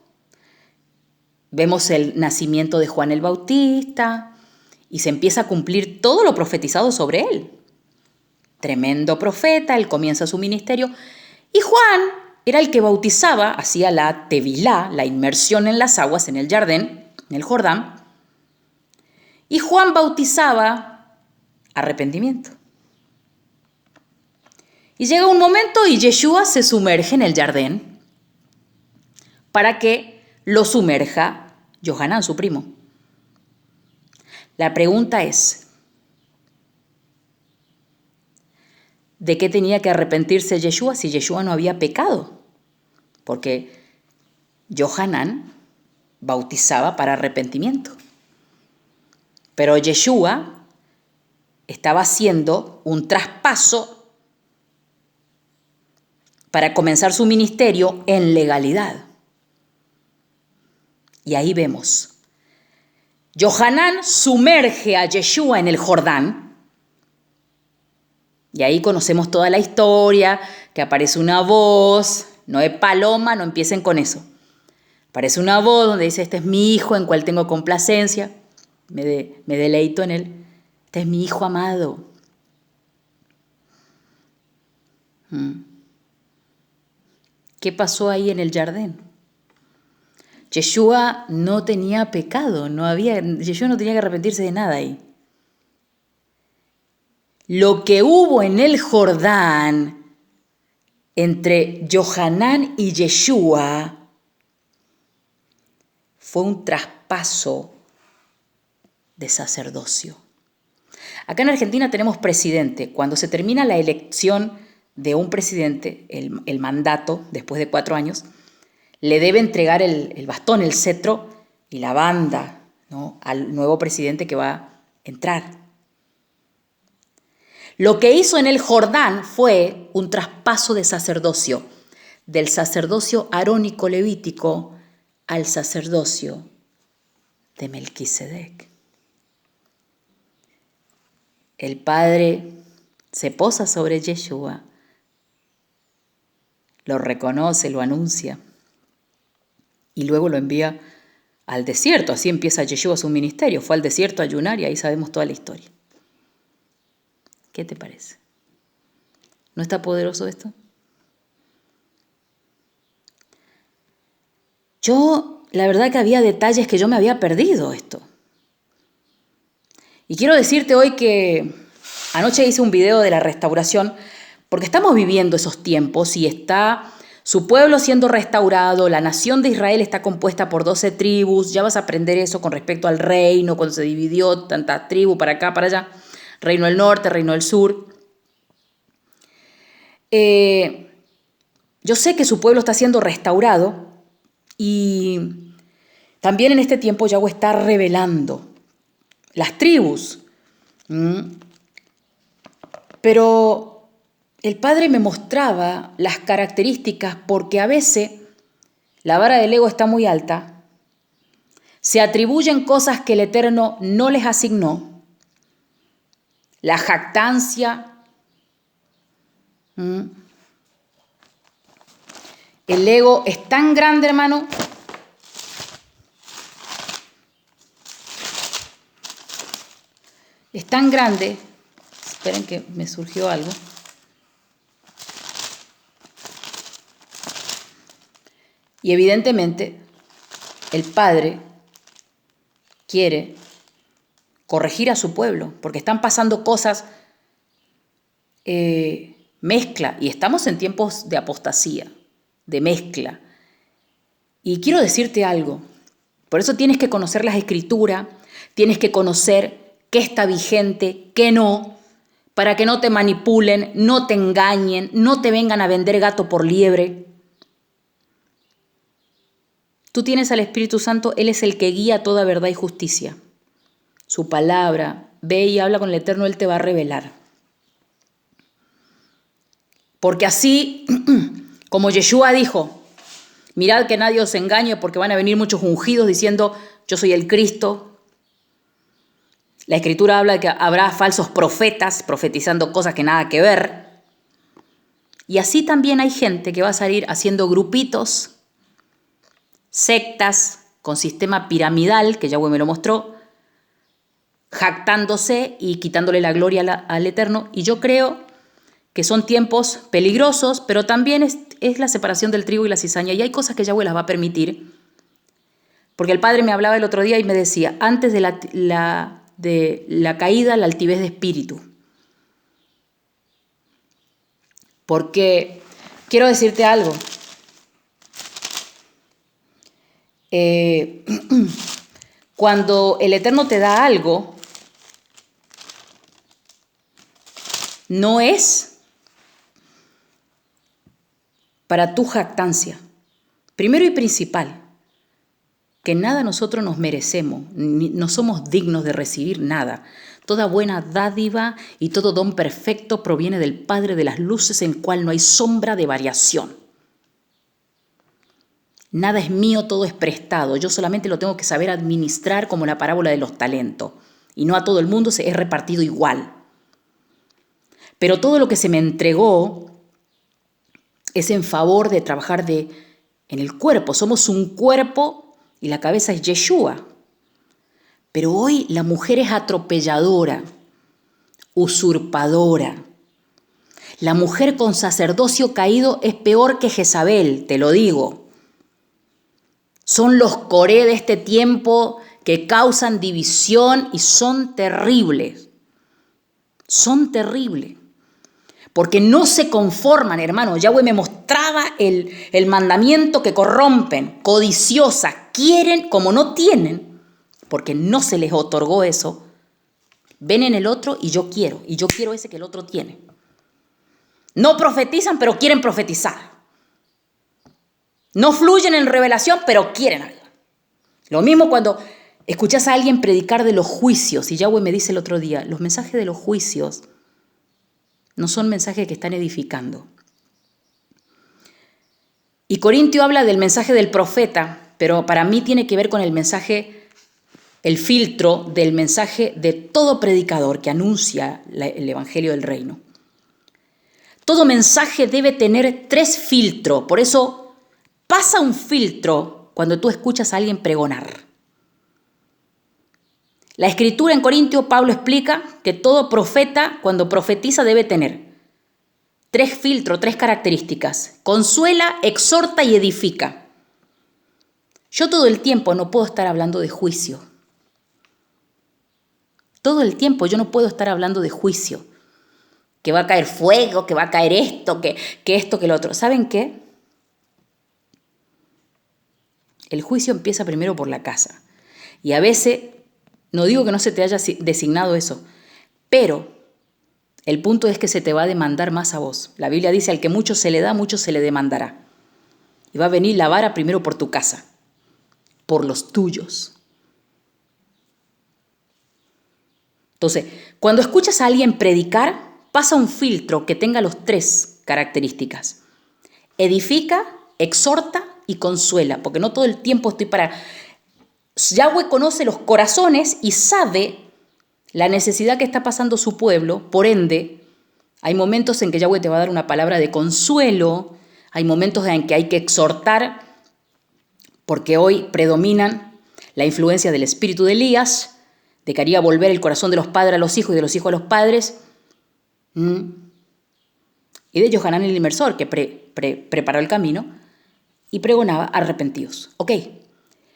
vemos el nacimiento de Juan el Bautista y se empieza a cumplir todo lo profetizado sobre él. Tremendo profeta, él comienza su ministerio. Y Juan era el que bautizaba, hacía la tevilá, la inmersión en las aguas en el Jardín, en el Jordán. Y Juan bautizaba arrepentimiento. Y llega un momento y Yeshua se sumerge en el Jardín para que lo sumerja Yohanan, su primo. La pregunta es, ¿de qué tenía que arrepentirse Yeshua si Yeshua no había pecado? Porque Yohanan bautizaba para arrepentimiento. Pero Yeshua estaba haciendo un traspaso para comenzar su ministerio en legalidad. Y ahí vemos, Yohanan sumerge a Yeshua en el Jordán. Y ahí conocemos toda la historia, que aparece una voz, no es paloma, no empiecen con eso. Aparece una voz donde dice, este es mi hijo en cual tengo complacencia, me deleito en él, este es mi hijo amado. ¿Qué pasó ahí en el Jardín? Yeshua no tenía pecado, Yeshua no tenía que arrepentirse de nada ahí. Lo que hubo en el Jordán entre Yohanan y Yeshua fue un traspaso de sacerdocio. Acá en Argentina tenemos presidente. Cuando se termina la elección de un presidente, el mandato, después de 4 años, le debe entregar el bastón, el cetro y la banda, ¿no?, al nuevo presidente que va a entrar. Lo que hizo en el Jordán fue un traspaso de sacerdocio, del sacerdocio arónico levítico al sacerdocio de Melquisedec. El Padre se posa sobre Yeshua, lo reconoce, lo anuncia, y luego lo envía al desierto. Así empieza Yeshua su ministerio. Fue al desierto a ayunar y ahí sabemos toda la historia. ¿Qué te parece? ¿No está poderoso esto? La verdad que había detalles que yo me había perdido esto. Y quiero decirte hoy que anoche hice un video de la restauración, porque estamos viviendo esos tiempos y está su pueblo siendo restaurado, la nación de Israel está compuesta por 12 tribus, ya vas a aprender eso con respecto al reino, cuando se dividió tantas tribus para acá, para allá, reino del norte, reino del sur. Yo sé que su pueblo está siendo restaurado y también en este tiempo Yahweh está revelando las tribus. Pero el Padre me mostraba las características porque a veces la vara del ego está muy alta, se atribuyen cosas que el Eterno no les asignó, la jactancia, el ego es tan grande, hermano, es tan grande. Esperen que me surgió algo. Y evidentemente el Padre quiere corregir a su pueblo, porque están pasando cosas, mezcla, y estamos en tiempos de apostasía, de mezcla. Y quiero decirte algo, por eso tienes que conocer las Escrituras, tienes que conocer qué está vigente, qué no, para que no te manipulen, no te engañen, no te vengan a vender gato por liebre. Tú tienes al Espíritu Santo, Él es el que guía toda verdad y justicia. Su palabra, ve y habla con el Eterno, Él te va a revelar. Porque así, como Yeshua dijo, mirad que nadie os engañe porque van a venir muchos ungidos diciendo, yo soy el Cristo. La Escritura habla de que habrá falsos profetas profetizando cosas que nada que ver. Y así también hay gente que va a salir haciendo grupitos, sectas con sistema piramidal, que Yahweh me lo mostró, jactándose y quitándole la gloria al Eterno. Y yo creo que son tiempos peligrosos, pero también es la separación del trigo y la cizaña. Y hay cosas que Yahweh las va a permitir. Porque el Padre me hablaba el otro día y me decía, antes de la caída, la altivez de espíritu. Porque quiero decirte algo. Cuando el Eterno te da algo, no es para tu jactancia. Primero y principal, que nada nosotros nos merecemos, no somos dignos de recibir nada. Toda buena dádiva y todo don perfecto proviene del Padre de las luces, en cual no hay sombra de variación. Nada es mío, todo es prestado. Yo solamente lo tengo que saber administrar como la parábola de los talentos. Y no a todo el mundo se es repartido igual. Pero todo lo que se me entregó es en favor de trabajar en el cuerpo. Somos un cuerpo y la cabeza es Yeshua. Pero hoy la mujer es atropelladora, usurpadora. La mujer con sacerdocio caído es peor que Jezabel, te lo digo. Son los Coré de este tiempo que causan división y son terribles. Son terribles. Porque no se conforman, hermano. Yahweh me mostraba el mandamiento que corrompen, codiciosas, quieren como no tienen, porque no se les otorgó eso. Ven en el otro y yo quiero ese que el otro tiene. No profetizan, pero quieren profetizar. No fluyen en revelación, pero quieren algo. Lo mismo cuando escuchas a alguien predicar de los juicios, y Yahweh me dice el otro día, los mensajes de los juicios no son mensajes que están edificando. Y Corintio habla del mensaje del profeta, pero para mí tiene que ver con el mensaje, el filtro del mensaje de todo predicador que anuncia el evangelio del reino. Todo mensaje debe tener 3 filtros, por eso pasa un filtro cuando tú escuchas a alguien pregonar. La Escritura en Corintios, Pablo explica que todo profeta, cuando profetiza, debe tener 3 filtros, 3 características. Consuela, exhorta y edifica. Yo todo el tiempo no puedo estar hablando de juicio. Todo el tiempo yo no puedo estar hablando de juicio. Que va a caer fuego, que va a caer esto, que esto, que lo otro. ¿Saben qué? El juicio empieza primero por la casa. Y a veces, no digo que no se te haya designado eso, pero el punto es que se te va a demandar más a vos. La Biblia dice, al que mucho se le da, mucho se le demandará. Y va a venir la vara primero por tu casa, por los tuyos. Entonces, cuando escuchas a alguien predicar, pasa un filtro que tenga las 3 características. Edifica, exhorta y consuela, porque no todo el tiempo estoy para... Yahweh conoce los corazones y sabe la necesidad que está pasando su pueblo, por ende, hay momentos en que Yahweh te va a dar una palabra de consuelo, hay momentos en que hay que exhortar, porque hoy predominan la influencia del espíritu de Elías, de que haría volver el corazón de los padres a los hijos y de los hijos a los padres, y de Johanán el Inmersor, que preparó el camino y pregonaba arrepentidos. Ok,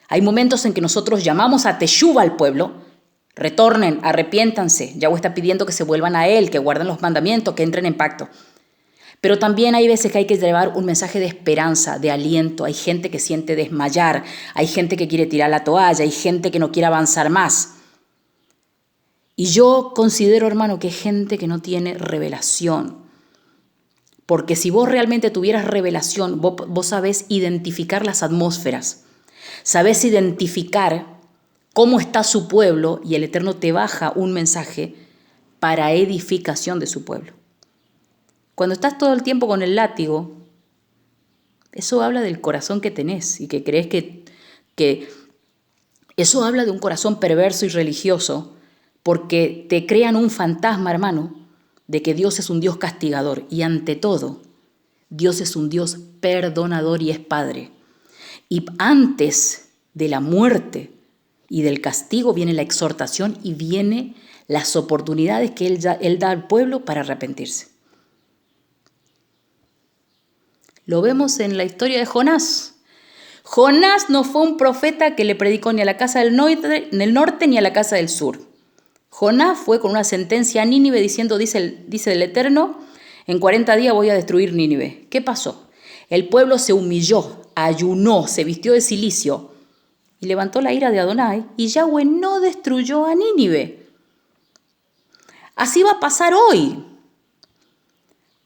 hay momentos en que nosotros llamamos a Teshuvah al pueblo, retornen, arrepiéntanse. Yahweh está pidiendo que se vuelvan a Él, que guarden los mandamientos, que entren en pacto. Pero también hay veces que hay que llevar un mensaje de esperanza, de aliento. Hay gente que siente desmayar, hay gente que quiere tirar la toalla, hay gente que no quiere avanzar más. Y yo considero, hermano, que hay gente que no tiene revelación. Porque si vos realmente tuvieras revelación, vos sabés identificar las atmósferas, sabés identificar cómo está su pueblo y el Eterno te baja un mensaje para edificación de su pueblo. Cuando estás todo el tiempo con el látigo, eso habla del corazón que tenés y que crees que eso habla de un corazón perverso y religioso, porque te crean un fantasma, hermano, de que Dios es un Dios castigador. Y ante todo, Dios es un Dios perdonador y es Padre. Y antes de la muerte y del castigo viene la exhortación y viene las oportunidades que Él da al pueblo para arrepentirse. Lo vemos en la historia de Jonás. Jonás no fue un profeta que le predicó ni a la casa del norte ni a la casa del sur. Jonás fue con una sentencia a Nínive diciendo, dice el Eterno, en 40 días voy a destruir Nínive. ¿Qué pasó? El pueblo se humilló, ayunó, se vistió de cilicio y levantó la ira de Adonai y Yahweh no destruyó a Nínive. Así va a pasar hoy,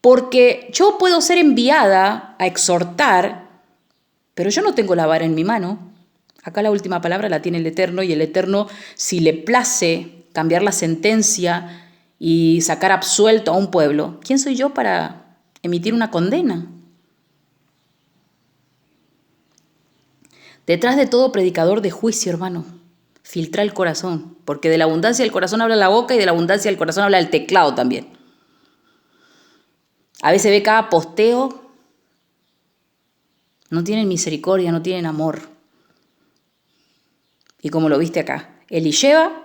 porque yo puedo ser enviada a exhortar, pero yo no tengo la vara en mi mano. Acá la última palabra la tiene el Eterno y el Eterno, si le place cambiar la sentencia y sacar absuelto a un pueblo, ¿quién soy yo para emitir una condena? Detrás de todo predicador de juicio, hermano, filtra el corazón, porque de la abundancia del corazón habla la boca y de la abundancia del corazón habla el teclado también. A veces ve cada posteo, no tienen misericordia, no tienen amor. Y como lo viste acá, Elisheba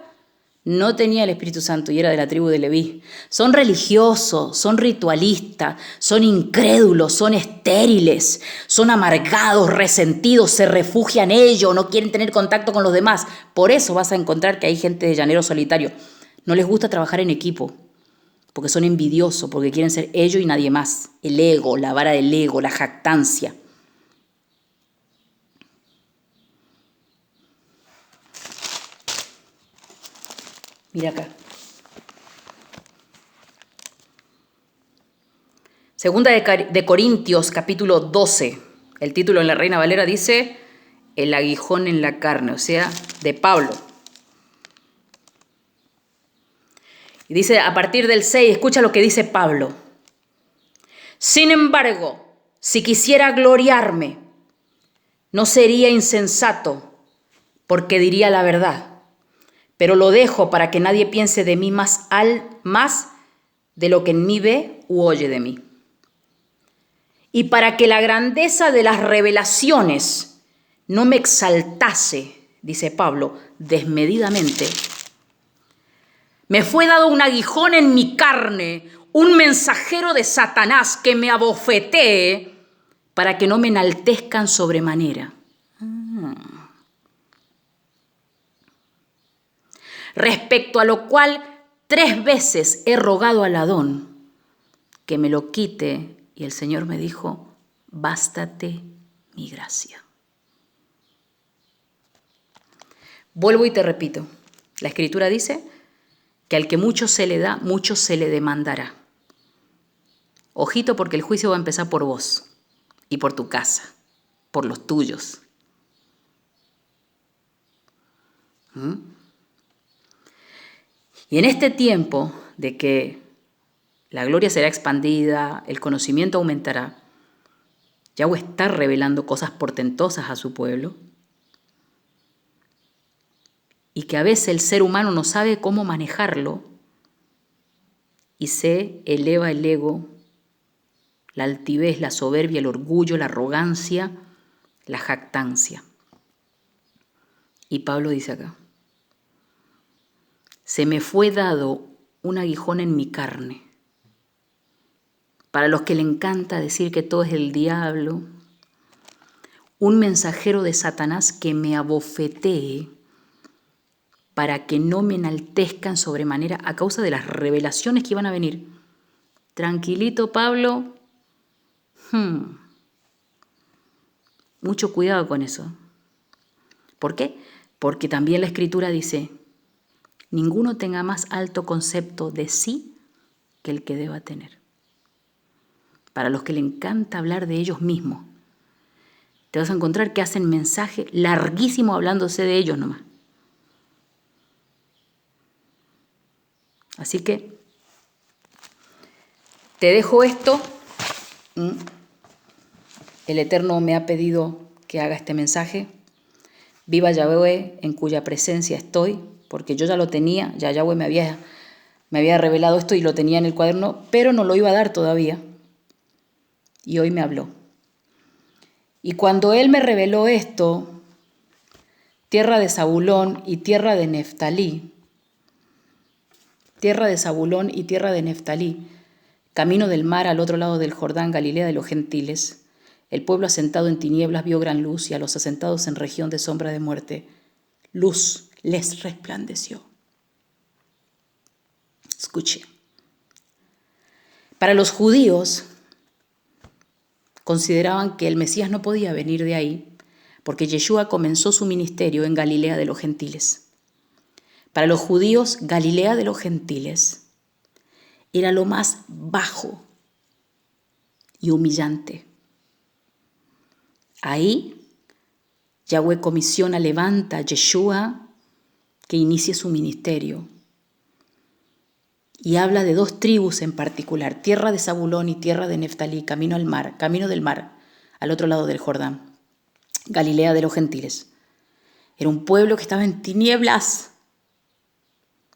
no tenía el Espíritu Santo y era de la tribu de Leví. Son religiosos, son ritualistas, son incrédulos, son estériles, son amargados, resentidos, se refugian ellos, no quieren tener contacto con los demás. Por eso vas a encontrar que hay gente de llanero solitario. No les gusta trabajar en equipo, porque son envidiosos, porque quieren ser ellos y nadie más. El ego, la vara del ego, la jactancia. Mira acá. Segunda de Corintios, capítulo 12. El título en la Reina Valera dice, el aguijón en la carne, o sea, de Pablo. Y dice, a partir del 6, escucha lo que dice Pablo. Sin embargo, si quisiera gloriarme, no sería insensato, porque diría la verdad. Pero lo dejo para que nadie piense de mí más de lo que en mí ve u oye de mí. Y para que la grandeza de las revelaciones no me exaltase, dice Pablo, desmedidamente, me fue dado un aguijón en mi carne, un mensajero de Satanás que me abofetee para que no me enaltezcan sobremanera. Respecto a lo cual 3 veces he rogado al Adón que me lo quite, y el Señor me dijo, bástate mi gracia. Vuelvo y te repito, la Escritura dice que al que mucho se le da, mucho se le demandará. Ojito, porque el juicio va a empezar por vos y por tu casa, por los tuyos. Y en este tiempo de que la gloria será expandida, el conocimiento aumentará, Yahweh está revelando cosas portentosas a su pueblo y que a veces el ser humano no sabe cómo manejarlo y se eleva el ego, la altivez, la soberbia, el orgullo, la arrogancia, la jactancia. Y Pablo dice acá, se me fue dado un aguijón en mi carne. Para los que le encanta decir que todo es el diablo, un mensajero de Satanás que me abofetee para que no me enaltezcan sobremanera a causa de las revelaciones que iban a venir. Tranquilito, Pablo. Mucho cuidado con eso. ¿Por qué? Porque también la Escritura dice, ninguno tenga más alto concepto de sí que el que deba tener. Para los que le encanta hablar de ellos mismos, te vas a encontrar que hacen mensaje larguísimo hablándose de ellos nomás. Así que te dejo esto. El Eterno me ha pedido que haga este mensaje. Viva Yahweh, en cuya presencia estoy, porque yo ya lo tenía, ya Yahweh me había revelado esto y lo tenía en el cuaderno, pero no lo iba a dar todavía. Y hoy me habló. Y cuando Él me reveló esto, tierra de Zabulón y tierra de Neftalí, camino del mar al otro lado del Jordán, Galilea de los gentiles, el pueblo asentado en tinieblas vio gran luz, y a los asentados en región de sombra de muerte, luz les resplandeció. Escuche. Para los judíos consideraban que el Mesías no podía venir de ahí, porque Yeshua comenzó su ministerio en Galilea de los gentiles. Para los judíos, Galilea de los gentiles era lo más bajo y humillante. Ahí, Yahweh comisiona, levanta a Yeshua que inicie su ministerio. Y habla de 2 tribus en particular, tierra de Zabulón y tierra de Neftalí, camino del mar, al otro lado del Jordán, Galilea de los gentiles. Era un pueblo que estaba en tinieblas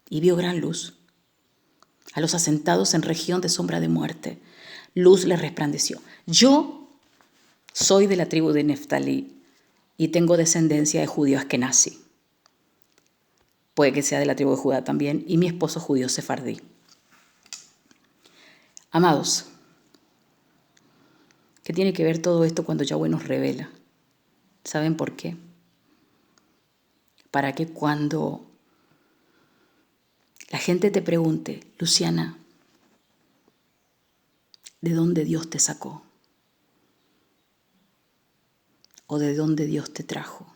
y vio gran luz. A los asentados en región de sombra de muerte, luz les resplandeció. Yo soy de la tribu de Neftalí y tengo descendencia de judíos askenazí. Puede que sea de la tribu de Judá también, y mi esposo judío sefardí. Amados, ¿qué tiene que ver todo esto cuando Yahweh nos revela? ¿Saben por qué? Para que cuando la gente te pregunte, Luciana, ¿de dónde Dios te sacó? ¿O de dónde Dios te trajo?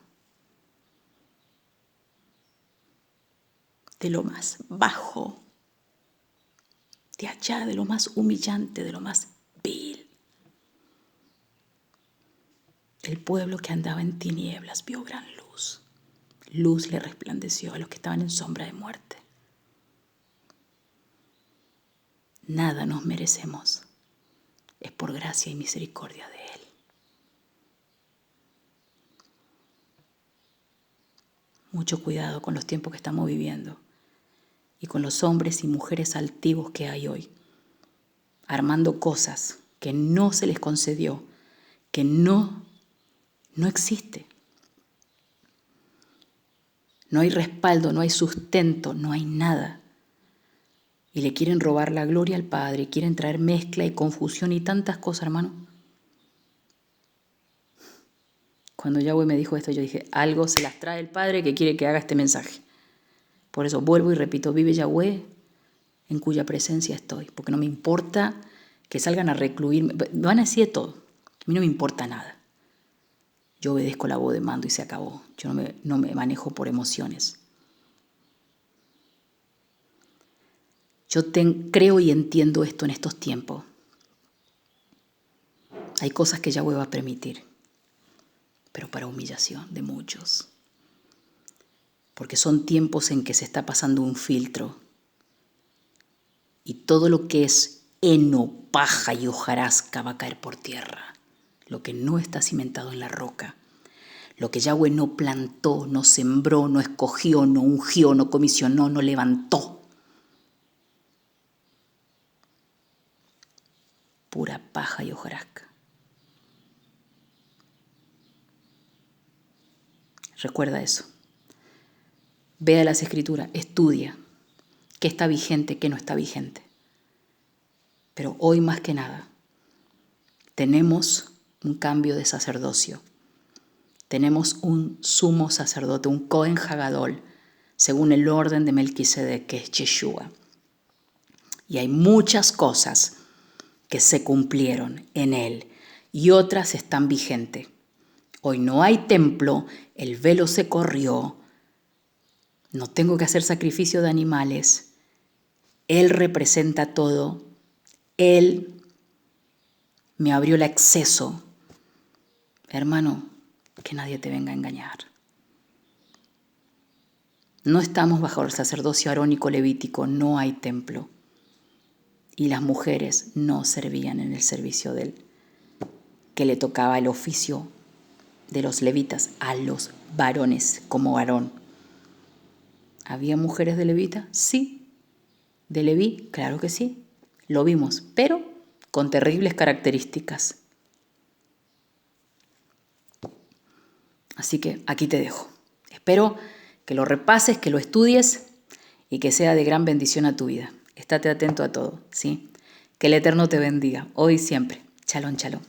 De lo más bajo, de allá, de lo más humillante, de lo más vil. El pueblo que andaba en tinieblas vio gran luz. Luz le resplandeció a los que estaban en sombra de muerte. Nada nos merecemos. Es por gracia y misericordia de Él. Mucho cuidado con los tiempos que estamos viviendo y con los hombres y mujeres altivos que hay hoy, armando cosas que no se les concedió, que no existe. No hay respaldo, no hay sustento, no hay nada. Y le quieren robar la gloria al Padre, quieren traer mezcla y confusión y tantas cosas, hermano. Cuando Yahweh me dijo esto, yo dije, algo se las trae el Padre que quiere que haga este mensaje. Por eso vuelvo y repito, vive Yahweh en cuya presencia estoy, porque no me importa que salgan a recluirme, me van a decir de todo, a mí no me importa nada. Yo obedezco la voz de mando y se acabó, yo no me manejo por emociones. Yo creo y entiendo esto en estos tiempos. Hay cosas que Yahweh va a permitir, pero para humillación de muchos. Porque son tiempos en que se está pasando un filtro y todo lo que es heno, paja y hojarasca va a caer por tierra. Lo que no está cimentado en la roca, lo que Yahweh no plantó, no sembró, no escogió, no ungió, no comisionó, no levantó. Pura paja y hojarasca. Recuerda eso. Vea las escrituras, estudia qué está vigente, qué no está vigente. Pero hoy más que nada tenemos un cambio de sacerdocio. Tenemos un sumo sacerdote, un Cohen Hagadol, según el orden de Melquisedec, que es Yeshua. Y hay muchas cosas que se cumplieron en él y otras están vigentes. Hoy no hay templo, el velo se corrió, no tengo que hacer sacrificio de animales. Él representa todo. Él me abrió el acceso. Hermano, que nadie te venga a engañar. No estamos bajo el sacerdocio arónico levítico, no hay templo. Y las mujeres no servían en el servicio de él, que le tocaba el oficio de los levitas a los varones como varón. ¿Había mujeres de levita? Sí. ¿De Leví? Claro que sí. Lo vimos, pero con terribles características. Así que aquí te dejo. Espero que lo repases, que lo estudies y que sea de gran bendición a tu vida. Estate atento a todo, ¿sí? Que el Eterno te bendiga, hoy y siempre. Shalom, shalom.